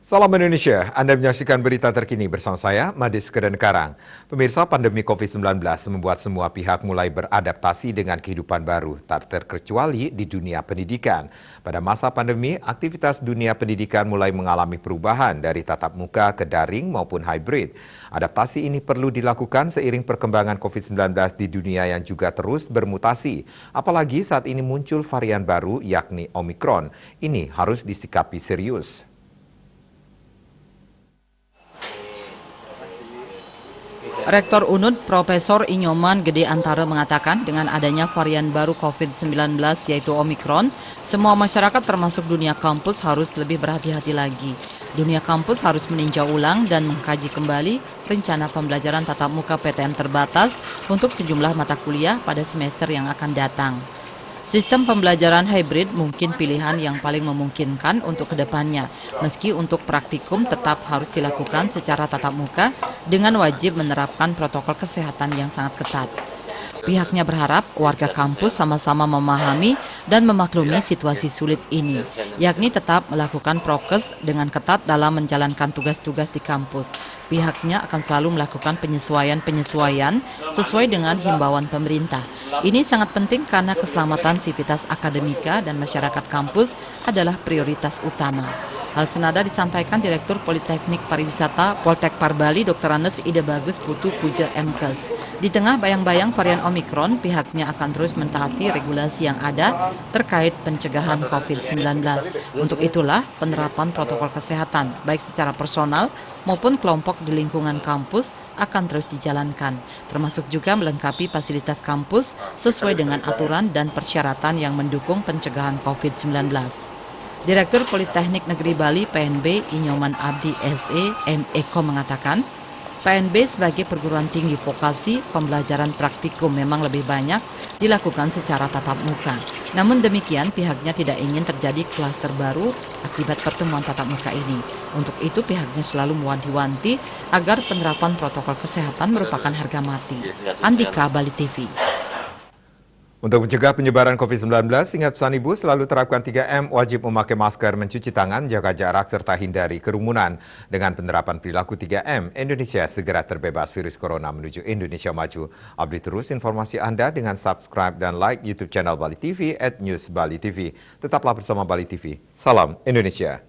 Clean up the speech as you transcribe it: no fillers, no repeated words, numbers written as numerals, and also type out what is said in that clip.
Salam Indonesia, Anda menyaksikan berita terkini bersama saya, Madis Kedenkarang. Pemirsa, pandemi COVID-19 membuat semua pihak mulai beradaptasi dengan kehidupan baru, tak terkecuali di dunia pendidikan. Pada masa pandemi, aktivitas dunia pendidikan mulai mengalami perubahan dari tatap muka ke daring maupun hybrid. Adaptasi ini perlu dilakukan seiring perkembangan COVID-19 di dunia yang juga terus bermutasi. Apalagi saat ini muncul varian baru yakni Omikron. Ini harus disikapi serius. Rektor UNUD Profesor Inyoman Gede Antara mengatakan dengan adanya varian baru COVID-19 yaitu Omikron, semua masyarakat termasuk dunia kampus harus lebih berhati-hati lagi. Dunia kampus harus meninjau ulang dan mengkaji kembali rencana pembelajaran tatap muka PTM terbatas untuk sejumlah mata kuliah pada semester yang akan datang. Sistem pembelajaran hybrid mungkin pilihan yang paling memungkinkan untuk kedepannya, meski untuk praktikum tetap harus dilakukan secara tatap muka dengan wajib menerapkan protokol kesehatan yang sangat ketat. Pihaknya berharap warga kampus sama-sama memahami dan memaklumi situasi sulit ini, yakni tetap melakukan prokes dengan ketat dalam menjalankan tugas-tugas di kampus. Pihaknya akan selalu melakukan penyesuaian sesuai dengan himbauan pemerintah. Ini sangat penting karena keselamatan sivitas akademika dan masyarakat kampus adalah prioritas utama. Hal senada disampaikan Direktur Politeknik Pariwisata Poltek Parbali Dr. Andes Ide Bagus Putu Puja Mkes. Di tengah bayang-bayang varian Omikron, pihaknya akan terus mentaati regulasi yang ada terkait pencegahan COVID-19. Untuk itulah penerapan protokol kesehatan, baik secara personal maupun kelompok di lingkungan kampus akan terus dijalankan, termasuk juga melengkapi fasilitas kampus sesuai dengan aturan dan persyaratan yang mendukung pencegahan COVID-19. Direktur Politeknik Negeri Bali PNB Inyoman Abdi SE M. Eko mengatakan, PNB sebagai perguruan tinggi vokasi, pembelajaran praktikum memang lebih banyak dilakukan secara tatap muka. Namun demikian, pihaknya tidak ingin terjadi klaster baru akibat pertemuan tatap muka ini. Untuk itu, pihaknya selalu mewanti-wanti agar penerapan protokol kesehatan merupakan harga mati. Andika, Bali TV. Untuk mencegah penyebaran COVID-19, ingat pesan Ibu selalu terapkan 3M, wajib memakai masker, mencuci tangan, jaga jarak, serta hindari kerumunan. Dengan penerapan perilaku 3M, Indonesia segera terbebas virus corona menuju Indonesia maju. Update terus informasi Anda dengan subscribe dan like YouTube channel Bali TV @newsbalitv. Tetaplah bersama Bali TV. Salam Indonesia.